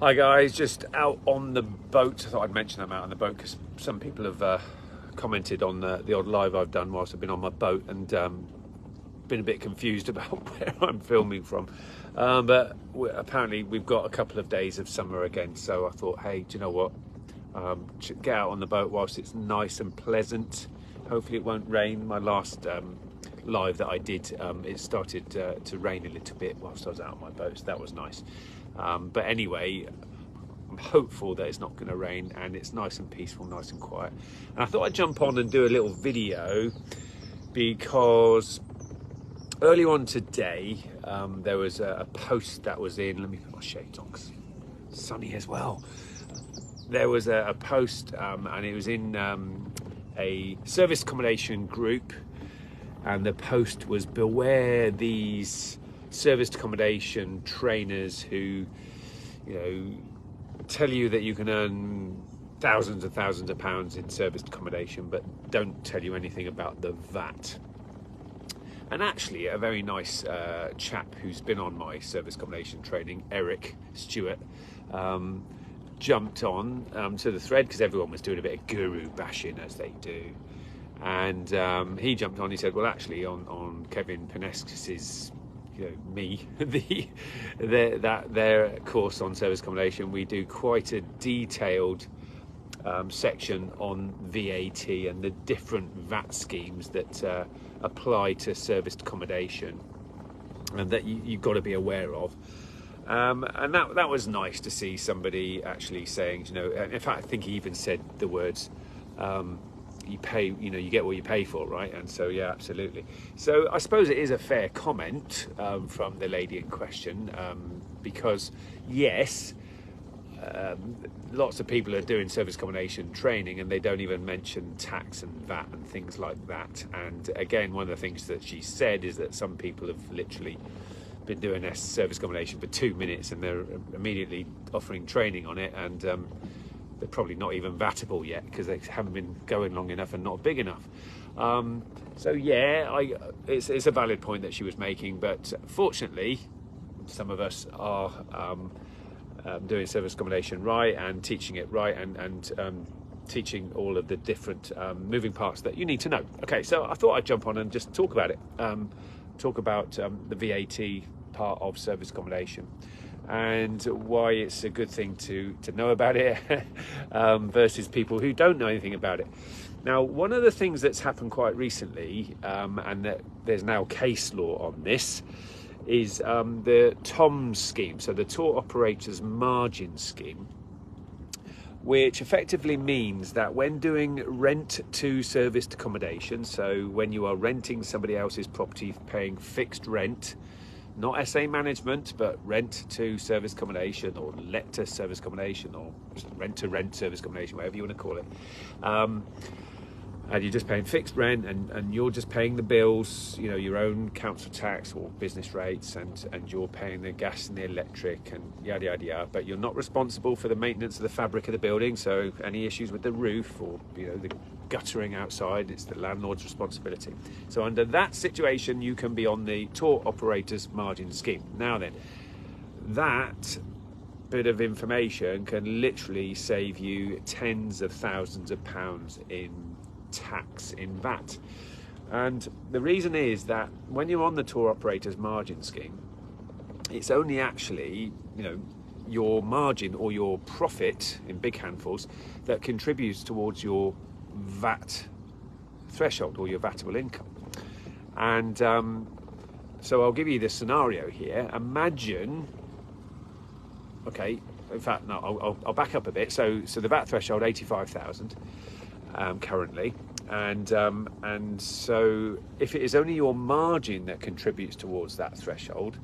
Hi guys, just out on the boat. I thought I'd mention I'm out on the boat because some people have commented on the odd live I've done whilst I've been on my boat and been a bit confused about where I'm filming from. But apparently we've got a couple of days of summer again, so I thought, hey, do you know what? Get out on the boat whilst it's nice and pleasant. Hopefully it won't rain. My last live that I did, it started to rain a little bit whilst I was out on my boat, so that was nice. But anyway, I'm hopeful that it's not going to rain and it's nice and peaceful, nice and quiet. And I thought I'd jump on and do a little video because earlier on today there was a post that was in, let me put my shades on because it's sunny as well. There was a post and it was in a service accommodation group, and the post was, beware these serviced accommodation trainers who, you know, tell you that you can earn thousands and thousands of pounds in serviced accommodation but don't tell you anything about the VAT. And actually a very nice chap who's been on my service accommodation training, Eric Stewart, jumped on to the thread because everyone was doing a bit of guru bashing, as they do. And he jumped on, he said, well, actually on Kevin Poneskis's, their course on service accommodation, we do quite a detailed section on VAT and the different VAT schemes that apply to serviced accommodation and that you've got to be aware of. And that was nice to see somebody actually saying, in fact, I think he even said the words, you pay, you get what you pay for, right? And so, yeah, absolutely. So I suppose it is a fair comment from the lady in question, because yes, lots of people are doing service accommodation training and they don't even mention tax and VAT and things like that. And again, one of the things that she said is that some people have literally been doing their service accommodation for 2 minutes and they're immediately offering training on it, and they're probably not even VATable yet because they haven't been going long enough and not big enough. So yeah, it's a valid point that she was making, but fortunately some of us are doing service accommodation right and teaching it right and teaching all of the different moving parts that you need to know. Okay, so I thought I'd jump on and just talk about it, talk about the VAT part of service accommodation and why it's a good thing to know about it versus people who don't know anything about it. Now, one of the things that's happened quite recently, and that there's now case law on this, is the TOMS scheme, so the Tour Operators Margin Scheme, which effectively means that when doing rent to serviced accommodation, so when you are renting somebody else's property, paying fixed rent, not SA management, but rent to service accommodation or let to service accommodation or rent to rent service accommodation, whatever you want to call it. And you're just paying fixed rent and you're just paying the bills, your own council tax or business rates, and you're paying the gas and the electric and yada, yada, yada. But you're not responsible for the maintenance of the fabric of the building. So any issues with the roof or, the guttering outside, it's the landlord's responsibility. So under that situation, you can be on the Tour Operators Margin Scheme. Now then, that bit of information can literally save you tens of thousands of pounds in tax, in VAT. And the reason is that when you're on the Tour Operators Margin Scheme, it's only actually, your margin or your profit in big handfuls that contributes towards your VAT threshold or your VATable income. And so I'll give you this scenario here. Imagine, okay, in fact, no, I'll back up a bit. So the VAT threshold, 85,000 currently. And so if it is only your margin that contributes towards that threshold,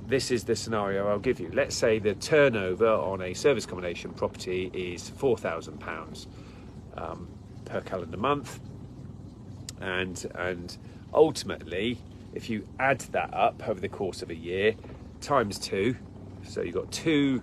this is the scenario I'll give you. Let's say the turnover on a service accommodation property is £4,000 per calendar month, and ultimately, if you add that up over the course of a year, times 2, so you've got 2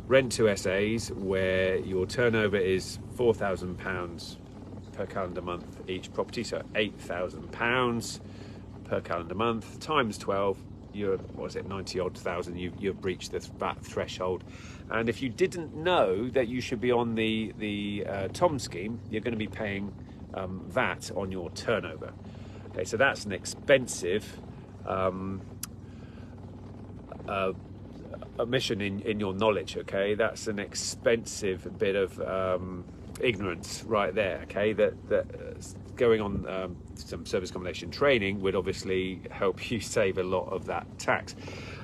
rent to SAs where your turnover is £4,000 per calendar month each property, so £8,000 per calendar month times 12, you're what was it, 90 odd thousand, you've breached the VAT threshold. And if you didn't know that you should be on the TOM scheme, you're going to be paying VAT on your turnover. Okay, so that's an expensive omission in your knowledge. Okay, that's an expensive bit of ignorance right there. Okay, that going on some service accommodation training would obviously help you save a lot of that tax.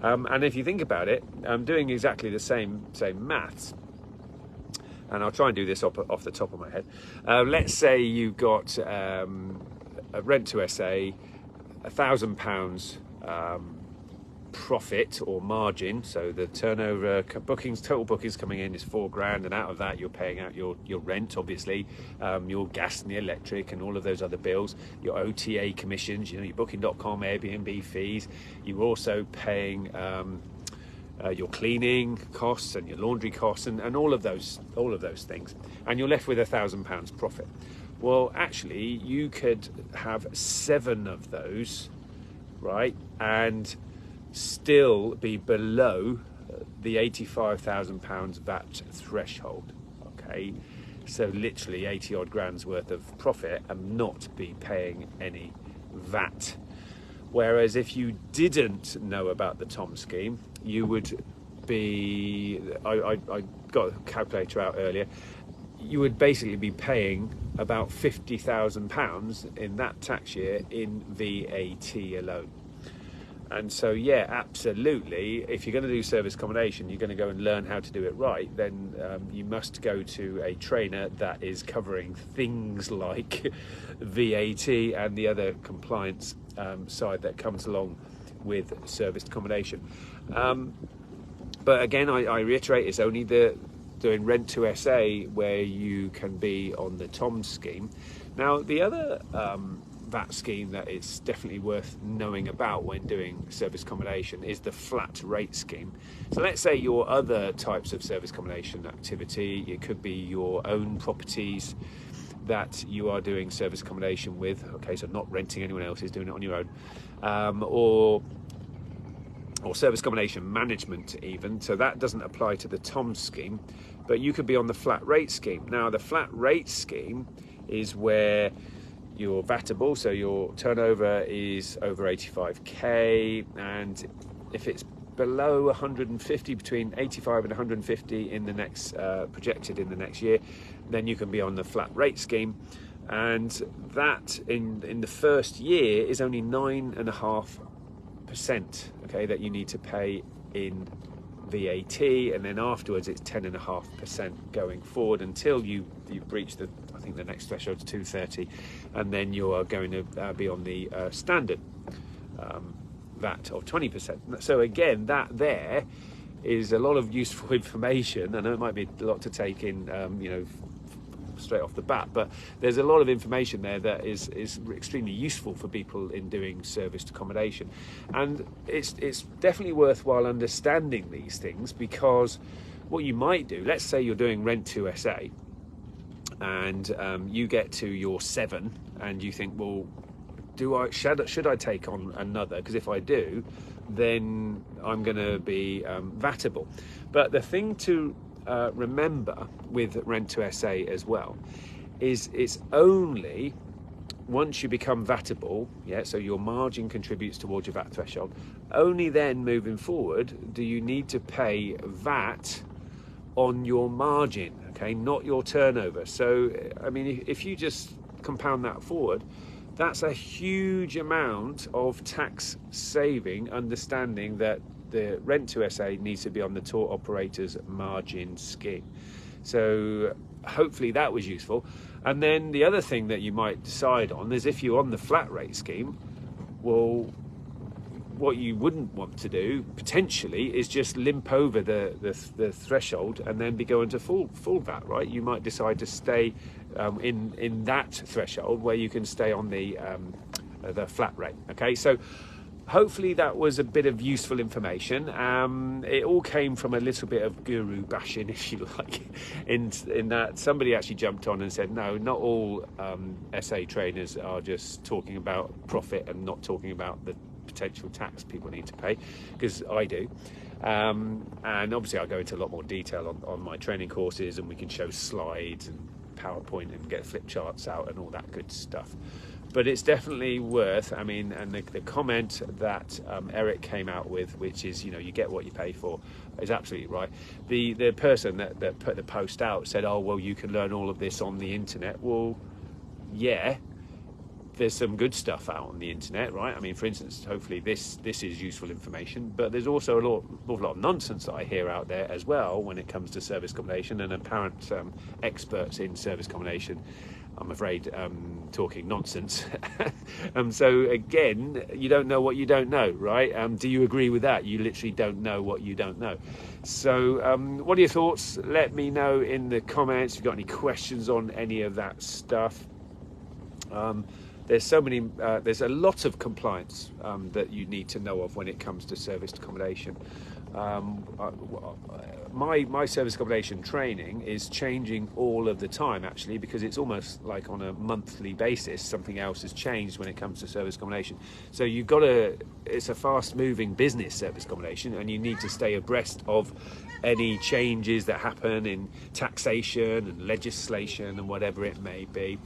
And if you think about it, doing exactly the same maths, and I'll try and do this off the top of my head. Let's say you got a rent to SA, £1,000 profit or margin. So the turnover total bookings coming in is £4,000, and out of that you're paying out your rent, obviously, your gas and the electric and all of those other bills, your OTA commissions, your booking.com, Airbnb fees. You're also paying your cleaning costs and your laundry costs and all of those things, and you're left with £1,000 profit. Well, actually, you could have 7 of those, right, and still be below the £85,000 VAT threshold. Okay, so literally 80 odd grand's worth of profit and not be paying any VAT. Whereas if you didn't know about the TOM scheme, you would be, I got a calculator out earlier, you would basically be paying about £50,000 in that tax year in VAT alone. And so, yeah, absolutely, if you're going to do service accommodation, you're going to go and learn how to do it right, then you must go to a trainer that is covering things like VAT and the other compliance side that comes along with serviced accommodation. But again, I reiterate, it's only doing rent to SA where you can be on the TOM scheme. Now, the other VAT scheme that it's definitely worth knowing about when doing service accommodation is the flat rate scheme. So let's say your other types of service accommodation activity, it could be your own properties that you are doing service accommodation with, okay, so not renting anyone else's, doing it on your own, or service accommodation management even, so that doesn't apply to the TOM scheme, but you could be on the flat rate scheme. Now, the flat rate scheme is where you're VATable, so your turnover is over 85k, and if it's below 150, between 85 and 150 in the next projected in the next year, then you can be on the flat rate scheme, and that in the first year is only 9.5%, okay, that you need to pay in VAT, and then afterwards it's 10.5% going forward until you've reached I think the next threshold is 230, and then you are going to be on the standard VAT of 20%. So again, that there is a lot of useful information. I know it might be a lot to take in, straight off the bat, but there's a lot of information there that is extremely useful for people in doing serviced accommodation, and it's definitely worthwhile understanding these things, because what you might do, let's say you're doing rent to SA and you get to your 7 and you think, well, should I take on another, because if I do, then I'm going to be VATable. But the thing to remember with rent to SA as well is it's only once you become VATable, so your margin contributes towards your VAT threshold, only then moving forward do you need to pay VAT on your margin, okay, not your turnover. So I mean, if you just compound that forward, that's a huge amount of tax saving, understanding that the rent to SA needs to be on the tour operator's margin scheme. So hopefully that was useful. And then the other thing that you might decide on is, if you're on the flat rate scheme, well, what you wouldn't want to do potentially is just limp over the threshold and then be going to full VAT, right? You might decide to stay in that threshold where you can stay on the flat rate. Okay, so hopefully that was a bit of useful information. It all came from a little bit of guru bashing, if you like, in that somebody actually jumped on and said, no, not all SA trainers are just talking about profit and not talking about the potential tax people need to pay, because I do. And obviously I'll go into a lot more detail on my training courses, and we can show slides and PowerPoint and get flip charts out and all that good stuff. But it's definitely worth, I mean, and the comment that Eric came out with, which is, you know, you get what you pay for, is absolutely right. The person that put the post out said, oh, well, you can learn all of this on the internet. Well, yeah, there's some good stuff out on the internet, right? I mean, for instance, hopefully this is useful information, but there's also awful lot of nonsense that I hear out there as well when it comes to service accommodation, and apparent experts in service accommodation, I'm afraid, talking nonsense. So again, you don't know what you don't know, right? Do you agree with that? You literally don't know what you don't know. So what are your thoughts? Let me know in the comments if you've got any questions on any of that stuff. There's so many, there's a lot of compliance that you need to know of when it comes to serviced accommodation. My service accommodation training is changing all of the time, actually, because it's almost like on a monthly basis something else has changed when it comes to service accommodation. So you've got to, it's a fast moving business, service accommodation, and you need to stay abreast of any changes that happen in taxation and legislation and whatever it may be.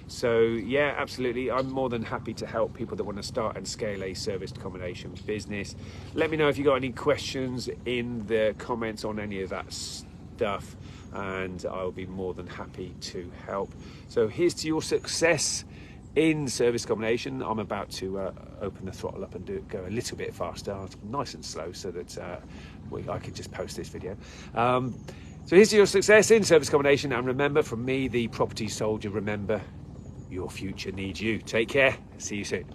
So yeah, absolutely, I'm more than happy to help people that want to start and scale a serviced accommodation business. Let me know if you got any questions in the comments on any of that stuff, and I'll be more than happy to help. So here's to your success in service accommodation. I'm about to open the throttle up and go a little bit faster, nice and slow, so that I can just post this video. So here's to your success in service accommodation, and remember, from me, the property soldier, remember, your future needs you. Take care. See you soon.